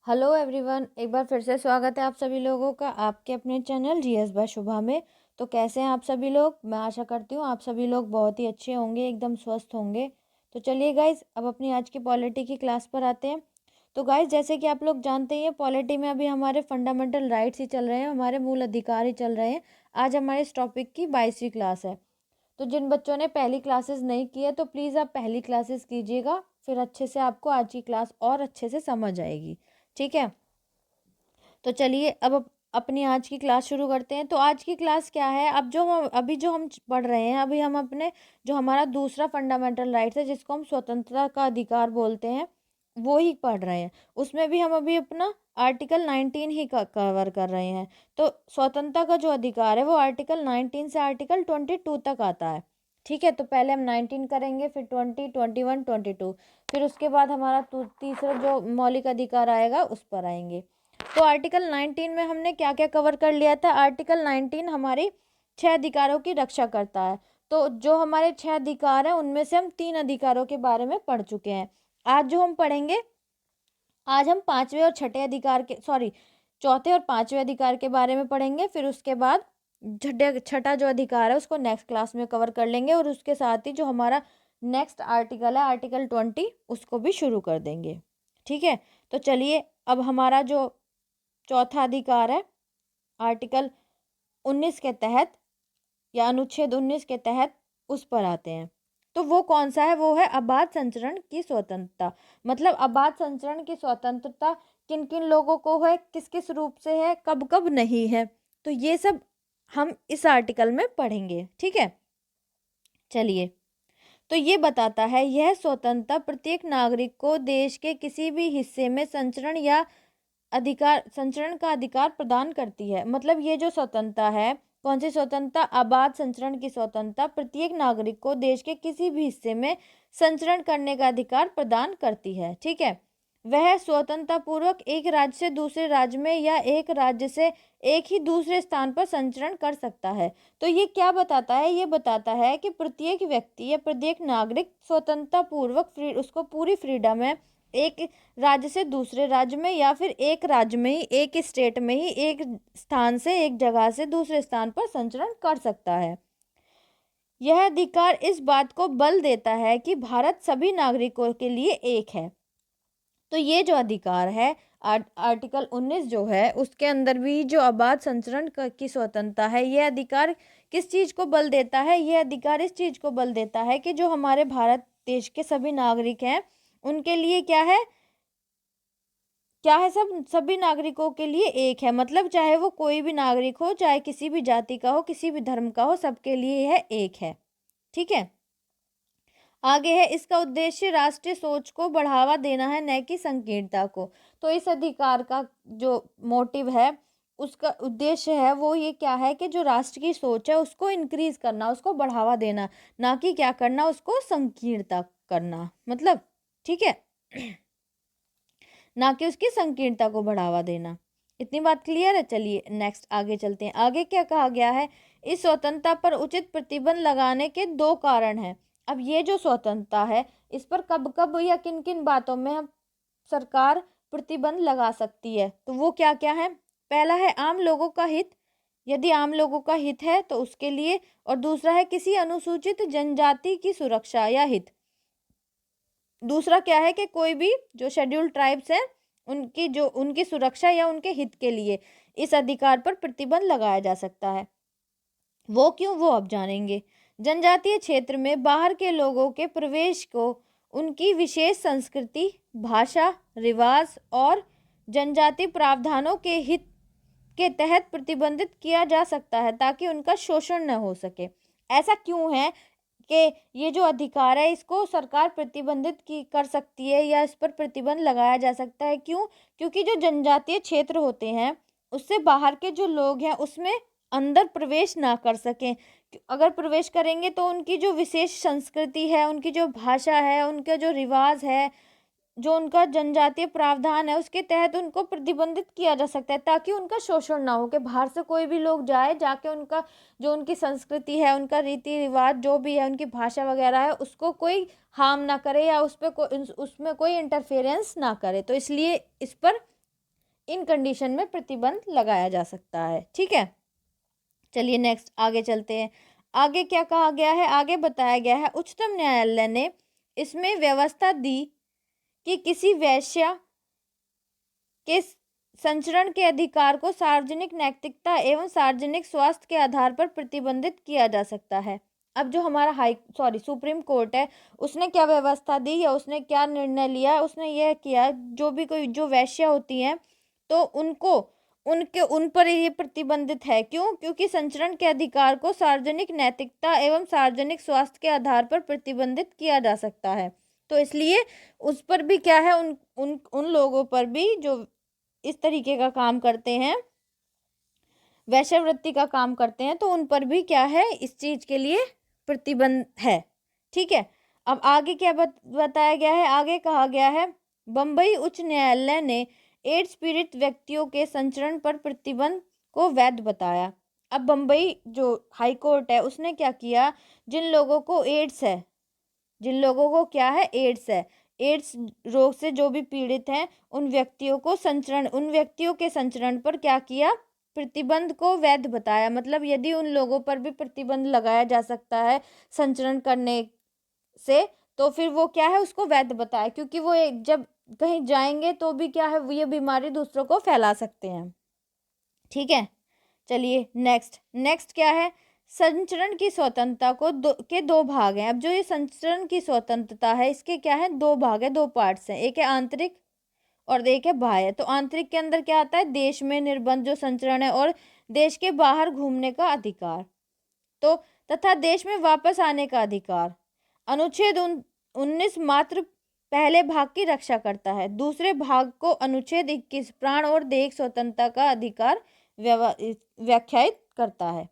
Hello everyone, एक बार फिर से स्वागत है आप सभी लोगों का आपके अपने चैनल जीएस बाय शुभा में। तो कैसे हैं आप सभी लोग? मैं आशा करती हूँ आप सभी लोग बहुत ही अच्छे होंगे, एकदम स्वस्थ होंगे। तो चलिए गाइज, अब अपनी आज की पॉलिटी की क्लास पर आते हैं। तो गाइज, जैसे कि आप लोग जानते ही हैं, पॉलिटी में अभी हमारे फंडामेंटल राइट्स ही चल रहे हैं, हमारे मूल अधिकार ही चल रहे हैं। आज हमारे इस टॉपिक की 22वीं क्लास है। तो जिन बच्चों ने पहली क्लासेस नहीं की है, तो प्लीज़ आप पहली क्लासेस कीजिएगा, फिर अच्छे से आपको आज की क्लास और अच्छे से समझ आएगी। ठीक है, तो चलिए अब अपनी आज की क्लास शुरू करते हैं। तो आज की क्लास क्या है? अब जो हम पढ़ रहे हैं, अभी हम अपने जो हमारा दूसरा फंडामेंटल राइट्स है, जिसको हम स्वतंत्रता का अधिकार बोलते हैं, वो ही पढ़ रहे हैं। उसमें भी हम अभी अपना आर्टिकल 19 ही कवर कर रहे हैं। तो स्वतंत्रता का जो अधिकार है वो आर्टिकल 19 से आर्टिकल 22 तक आता है। ठीक है, तो पहले हम 19 करेंगे, फिर 20, 21, 22, फिर उसके बाद हमारा तीसरा जो मौलिक अधिकार आएगा उस पर आएंगे। तो आर्टिकल 19 में हमने क्या क्या कवर कर लिया था? आर्टिकल 19 हमारी 6 अधिकारों की रक्षा करता है। तो जो हमारे 6 अधिकार हैं, उनमें से हम 3 अधिकारों के बारे में पढ़ चुके हैं। आज जो हम पढ़ेंगे, आज हम चौथे और पांचवें अधिकार के बारे में पढ़ेंगे। फिर उसके बाद छठा जो अधिकार है उसको नेक्स्ट क्लास में कवर कर लेंगे, और उसके साथ ही जो हमारा नेक्स्ट आर्टिकल है, आर्टिकल 20, उसको भी शुरू कर देंगे। ठीक है, तो चलिए अब हमारा जो चौथा अधिकार है, आर्टिकल 19 के तहत या अनुच्छेद 19 के तहत, उस पर आते हैं। तो वो कौन सा है? वो है आबाद संचरण की स्वतंत्रता। मतलब आबाद संचरण की स्वतंत्रता किन किन लोगों को है, किस किस रूप से है, कब कब नहीं है, तो ये सब हम इस आर्टिकल में पढ़ेंगे। ठीक है, चलिए। तो ये बताता है, यह स्वतंत्रता प्रत्येक नागरिक को देश के किसी भी हिस्से में संचरण का अधिकार प्रदान करती है। मतलब ये जो स्वतंत्रता है, कौन सी स्वतंत्रता? आबाद संचरण की स्वतंत्रता प्रत्येक नागरिक को देश के किसी भी हिस्से में संचरण करने का अधिकार प्रदान करती है। ठीक है, वह स्वतंत्रता पूर्वक एक राज्य से दूसरे राज्य में या एक राज्य से एक ही दूसरे स्थान पर संचरण कर सकता है। तो ये क्या बताता है? ये बताता है कि प्रत्येक व्यक्ति या प्रत्येक नागरिक स्वतंत्रता पूर्वक उसको पूरी फ्रीडम है, एक राज्य से दूसरे राज्य में या फिर एक राज्य में ही, एक स्टेट में ही, एक स्थान से, एक जगह से दूसरे स्थान पर संचरण कर सकता है। यह अधिकार इस बात को बल देता है कि भारत सभी नागरिकों के लिए एक है। तो ये जो अधिकार है, आर्टिकल 19 जो है, उसके अंदर भी जो आबाद संचरण की स्वतंत्रता है, यह अधिकार किस चीज को बल देता है? यह अधिकार इस चीज को बल देता है कि जो हमारे भारत देश के सभी नागरिक हैं, उनके लिए क्या है? सब सभी नागरिकों के लिए एक है। मतलब चाहे वो कोई भी नागरिक हो, चाहे किसी भी जाति का हो, किसी भी धर्म का हो, सबके लिए यह एक है। ठीक है, आगे है, इसका उद्देश्य राष्ट्रीय सोच को बढ़ावा देना है, न कि संकीर्णता को। तो इस अधिकार का जो मोटिव है, उसका उद्देश्य है, वो ये क्या है कि जो राष्ट्र की सोच है उसको इंक्रीज करना, उसको बढ़ावा देना, ना कि क्या करना, उसको संकीर्णता करना। मतलब ठीक है, ना कि उसकी संकीर्णता को बढ़ावा देना। इतनी बात क्लियर है? चलिए नेक्स्ट आगे चलते हैं। आगे क्या कहा गया है? इस स्वतंत्रता पर उचित प्रतिबंध लगाने के 2 कारण हैं। अब ये जो स्वतंत्रता है, इस पर कब कब या किन किन बातों में हम सरकार प्रतिबंध लगा सकती है, तो वो क्या क्या है? पहला है आम लोगों का हित, यदि आम लोगों का हित है तो उसके लिए। और दूसरा है किसी अनुसूचित जनजाति की सुरक्षा या हित। दूसरा क्या है कि कोई भी जो शेड्यूल्ड ट्राइब्स हैं, उनकी सुरक्षा या उनके हित के लिए इस अधिकार पर प्रतिबंध लगाया जा सकता है। वो क्यों? वो अब जानेंगे। जनजातीय क्षेत्र में बाहर के लोगों के प्रवेश को उनकी विशेष संस्कृति, भाषा, रिवाज और जनजाति प्रावधानों के हित के तहत प्रतिबंधित किया जा सकता है, ताकि उनका शोषण न हो सके। ऐसा क्यों है कि ये जो अधिकार है, इसको सरकार प्रतिबंधित की कर सकती है या इस पर प्रतिबंध लगाया जा सकता है? क्यों? क्योंकि जो जनजातीय क्षेत्र होते हैं, उससे बाहर के जो लोग हैं, उसमें अंदर प्रवेश ना कर सकें। अगर प्रवेश करेंगे तो उनकी जो विशेष संस्कृति है, उनकी जो भाषा है, उनका जो रिवाज है, जो उनका जनजातीय प्रावधान है, उसके तहत उनको प्रतिबंधित किया जा सकता है, ताकि उनका शोषण ना हो, कि बाहर से कोई भी लोग जाके उनका जो उनकी संस्कृति है, उनका रीति रिवाज जो भी है, उनकी भाषा वगैरह है, उसको कोई हार्म ना करे या उसमें कोई इंटरफेरेंस ना करे। तो इसलिए इस पर इन कंडीशन में प्रतिबंध लगाया जा सकता है। ठीक है, चलिए नेक्स्ट आगे चलते हैं। आगे क्या कहा गया है, आगे बताया गया है उच्चतम न्यायालय ने इसमें व्यवस्था दी कि किसी वेश्या के संचरण के अधिकार को सार्वजनिक नैतिकता एवं सार्वजनिक स्वास्थ्य के आधार पर प्रतिबंधित किया जा सकता है। अब जो हमारा सुप्रीम कोर्ट है, उसने क्या व्यवस्था दी या उसने क्या निर्णय लिया, उसने यह किया जो भी कोई जो वेश्या होती हैं तो उन पर ये प्रतिबंधित है। क्यों? क्योंकि संचरण के अधिकार को सार्वजनिक नैतिकता एवं सार्वजनिक स्वास्थ्य के आधार पर प्रतिबंधित किया जा सकता है। तो इसलिए उस पर भी क्या है, उन उन उन लोगों पर भी जो इस तरीके का काम करते हैं, वैश्यावृत्ति का काम करते हैं, तो उन पर भी क्या है, इस चीज के लिए प्रतिबंध है। ठीक है, अब आगे क्या बताया गया है, आगे कहा गया है बम्बई उच्च न्यायालय ने एड्स पीड़ित व्यक्तियों के संचरण पर प्रतिबंध को वैध बताया। अब बम्बई जो हाई कोर्ट है उसने क्या किया, जिन लोगों को एड्स है, जिन लोगों को क्या है, एड्स है, एड्स रोग से जो भी पीड़ित हैं, उन व्यक्तियों के संचरण पर क्या किया, प्रतिबंध को वैध बताया। मतलब यदि उन लोगों पर भी प्रतिबंध लगाया जा सकता है संचरण करने से, तो फिर वो क्या है, उसको वैध बताया, क्योंकि वो जब कहीं जाएंगे तो भी क्या है, वो ये बीमारी दूसरों को फैला सकते हैं। ठीक है, चलिए नेक्स्ट क्या है, संचरण की स्वतंत्रता के दो भाग हैं। अब जो ये संचरण की स्वतंत्रता है, इसके क्या है, दो भाग है, दो पार्ट्स हैं, एक है आंतरिक और एक है बाह्य। तो आंतरिक के अंदर क्या आता है, देश में निर्बंध जो संचरण है और देश के बाहर घूमने का अधिकार, तो तथा देश में वापस आने का अधिकार। अनुच्छेद 19 मात्र पहले भाग की रक्षा करता है, दूसरे भाग को अनुच्छेद 21 प्राण और देह स्वतंत्रता का अधिकार व्याख्यायित करता है।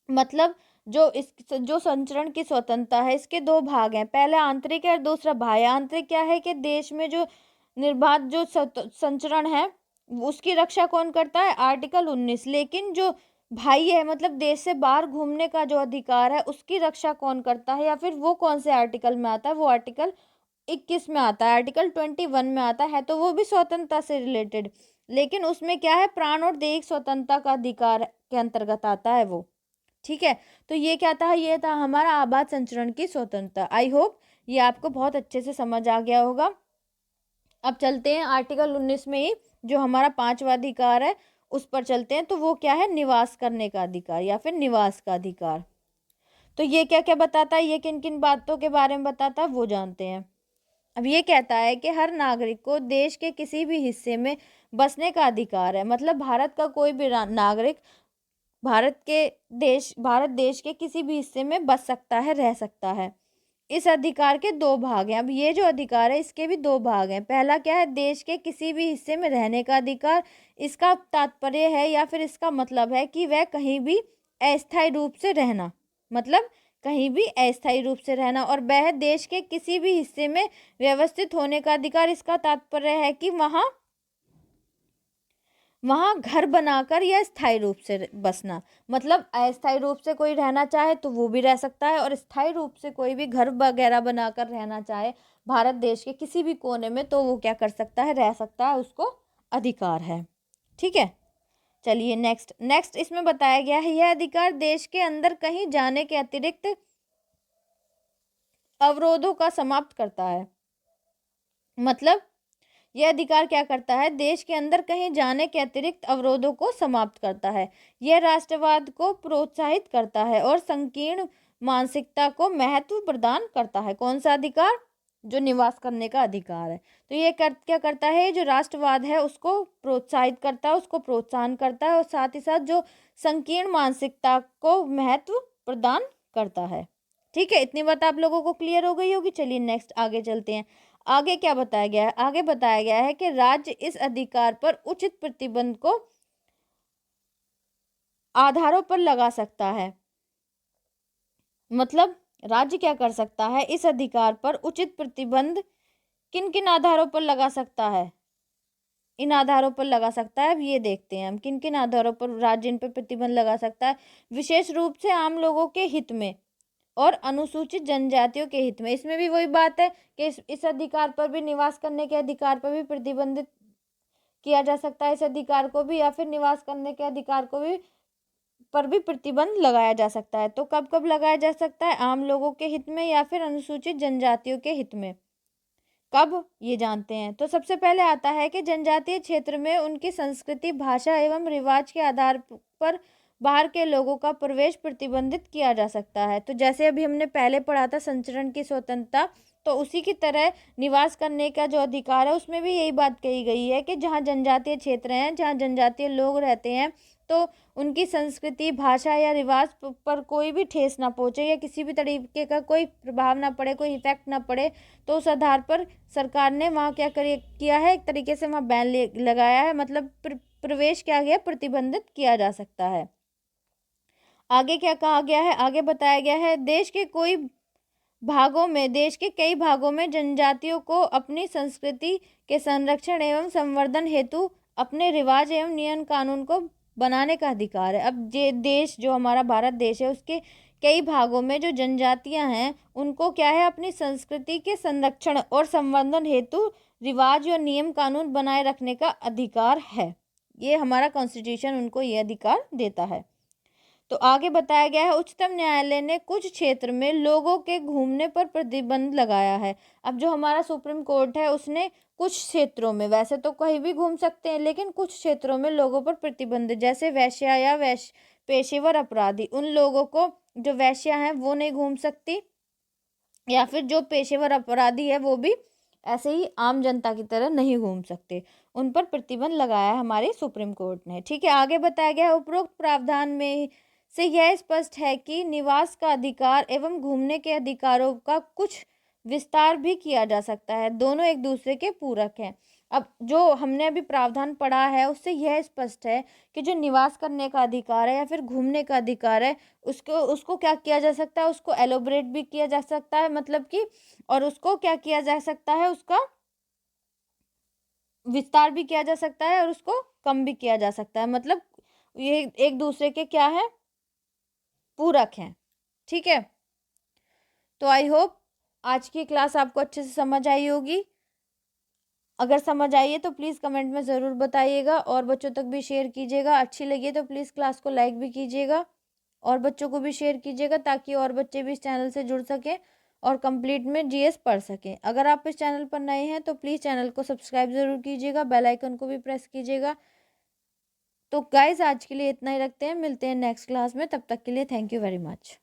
मतलब जो संचरण की स्वतंत्रता है, इसके दो भाग हैं, पहला आंतरिक है और दूसरा बाह्य। आंतरिक क्या है कि देश में जो निर्बाध जो संचरण है उसकी रक्षा कौन करता है, आर्टिकल 19। लेकिन जो बाह्य है, मतलब देश से बाहर घूमने का जो अधिकार है, उसकी रक्षा कौन करता है, या फिर वो कौन से आर्टिकल में आता है, वो आर्टिकल 21 में आता है, आर्टिकल 21 में आता है। तो वो भी स्वतंत्रता से रिलेटेड, लेकिन उसमें क्या है, प्राण और देह स्वतंत्रता का अधिकार के अंतर्गत आता है वो। ठीक है, तो ये क्या था, ये था हमारा आबाद संचरण की स्वतंत्रता। आई होप ये आपको बहुत अच्छे से समझ आ गया होगा। अब चलते हैं आर्टिकल 19 में ही जो हमारा पांचवा अधिकार है उस पर चलते हैं। तो वो क्या है, निवास करने का अधिकार या फिर निवास का अधिकार। तो ये क्या क्या बताता है, ये किन किन बातों के बारे में बताता है वो जानते हैं। अब ये कहता है कि हर नागरिक को देश के किसी भी हिस्से में बसने का अधिकार है। मतलब भारत का कोई भी नागरिक भारत देश के किसी भी हिस्से में बस सकता है, रह सकता है। इस अधिकार के दो भाग हैं। अब ये जो अधिकार है इसके भी दो भाग हैं। पहला क्या है, देश के किसी भी हिस्से में रहने का अधिकार। इसका तात्पर्य है या फिर इसका मतलब है कि वह कहीं भी अस्थायी रूप से रहना, मतलब कहीं भी अस्थायी रूप से रहना। और वह देश के किसी भी हिस्से में व्यवस्थित होने का अधिकार। इसका तात्पर्य है कि वहां घर बनाकर या स्थायी रूप से बसना। मतलब अस्थायी रूप से कोई रहना चाहे तो वो भी रह सकता है, और स्थायी रूप से कोई भी घर वगैरह बनाकर रहना चाहे भारत देश के किसी भी कोने में, तो वो क्या कर सकता है, रह सकता है, उसको अधिकार है। ठीक है, चलिए नेक्स्ट इसमें बताया गया है, यह अधिकार देश के अंदर कहीं जाने के अतिरिक्त अवरोधों का समाप्त करता है। मतलब यह अधिकार क्या करता है, देश के अंदर कहीं जाने के अतिरिक्त अवरोधों को समाप्त करता है। यह राष्ट्रवाद को प्रोत्साहित करता है और संकीर्ण मानसिकता को महत्व प्रदान करता है। कौन सा अधिकार, जो निवास करने का अधिकार है। तो ये क्या करता है, जो राष्ट्रवाद है उसको प्रोत्साहित करता है, उसको प्रोत्साहन करता है, और साथ ही साथ जो संकीर्ण मानसिकता को महत्व प्रदान करता है। ठीक है, इतनी बात आप लोगों को क्लियर हो गई होगी। चलिए नेक्स्ट आगे चलते हैं। आगे क्या बताया गया है, आगे बताया गया है कि राज्य इस अधिकार पर उचित प्रतिबंध को आधारों पर लगा सकता है। मतलब राज्य क्या कर सकता है, इस अधिकार पर उचित प्रतिबंध किन किन आधारों पर लगा सकता है, इन आधारों पर लगा सकता है। अब ये देखते हैं हम किन किन आधारों पर राज्य इन पर प्रतिबंध लगा सकता है। विशेष रूप से आम लोगों के हित में और अनुसूचित जनजातियों के हित में। इसमें भी वही बात है कि इस अधिकार पर भी, निवास करने के अधिकार पर भी प्रतिबंधित किया जा सकता है इस अधिकार को भी, या फिर निवास करने के अधिकार को भी पर भी प्रतिबंध लगाया जा सकता है। तो कब कब लगाया जा सकता है? आम लोगों के हित में या फिर अनुसूचित जनजातियों के हित में। कब, ये जानते हैं। तो सबसे पहले आता है कि जनजातीय क्षेत्र में उनकी संस्कृति, भाषा एवं रिवाज के आधार पर बाहर के लोगों का प्रवेश प्रतिबंधित किया जा सकता है। तो जैसे अभी हमने पहले पढ़ा था संचरण की स्वतंत्रता, तो उसी की तरह निवास करने का जो अधिकार है उसमें भी यही बात कही गई है कि जहाँ जनजातीय क्षेत्र हैं, जहाँ जनजातीय लोग रहते हैं, तो उनकी संस्कृति, भाषा या रिवाज पर कोई भी ठेस ना पहुँचे या किसी भी तरीके का कोई प्रभाव ना पड़े, कोई इफेक्ट ना पड़े, तो उस आधार पर सरकार ने वहाँ क्या किया है, एक तरीके से वहाँ बैन लगाया है, मतलब प्रवेश क्या गया, प्रतिबंधित किया जा सकता है। आगे क्या कहा गया है? आगे बताया गया है देश के कई भागों में जनजातियों को अपनी संस्कृति के संरक्षण एवं संवर्धन हेतु अपने रिवाज एवं नियम कानून को बनाने का अधिकार है। अब ये देश, जो हमारा भारत देश है, उसके कई भागों में जो जनजातियां हैं उनको क्या है, अपनी संस्कृति के संरक्षण और संवर्धन हेतु रिवाज और नियम कानून बनाए रखने का अधिकार है। ये हमारा कॉन्स्टिट्यूशन उनको ये अधिकार देता है। तो आगे बताया गया है उच्चतम न्यायालय ने कुछ क्षेत्र में लोगों के घूमने पर प्रतिबंध लगाया है। अब जो हमारा सुप्रीम कोर्ट है उसने कुछ क्षेत्रों में, वैसे तो कहीं भी घूम सकते हैं, लेकिन कुछ क्षेत्रों में लोगों पर प्रतिबंध, जैसे वैश्या या पेशेवर अपराधी, उन लोगों को, जो वैश्या हैं वो नहीं घूम सकती, या फिर जो पेशेवर अपराधी है वो भी ऐसे ही आम जनता की तरह नहीं घूम सकते, उन पर प्रतिबंध लगाया है हमारे सुप्रीम कोर्ट ने। ठीक है, आगे बताया गया है उपरोक्त प्रावधान में से यह स्पष्ट है कि निवास का अधिकार एवं घूमने के अधिकारों का कुछ विस्तार भी किया जा सकता है, दोनों एक दूसरे के पूरक हैं। अब जो हमने अभी प्रावधान पढ़ा है उससे यह स्पष्ट है कि जो निवास करने का अधिकार है या फिर घूमने का अधिकार है, उसको उसको क्या किया जा सकता है, उसको एलोबरेट भी किया जा सकता है, मतलब कि, और उसको क्या किया जा सकता है, उसका विस्तार भी किया जा सकता है और उसको कम भी किया जा सकता है, मतलब ये एक दूसरे के क्या है, पूरक हैं। ठीक है, तो आई होप आज की क्लास आपको अच्छे से समझ आई होगी। अगर समझ आई है तो प्लीज़ कमेंट में ज़रूर बताइएगा और बच्चों तक भी शेयर कीजिएगा। अच्छी लगी तो प्लीज़ क्लास को लाइक भी कीजिएगा और बच्चों को भी शेयर कीजिएगा, ताकि और बच्चे भी इस चैनल से जुड़ सकें और कंप्लीट में जीएस पढ़ सकें। अगर आप इस चैनल पर नए हैं तो प्लीज़ चैनल को सब्सक्राइब ज़रूर कीजिएगा, बेल आइकन को भी प्रेस कीजिएगा। तो गाइज़ आज के लिए इतना ही रखते हैं, मिलते हैं नेक्स्ट क्लास में, तब तक के लिए थैंक यू वेरी मच।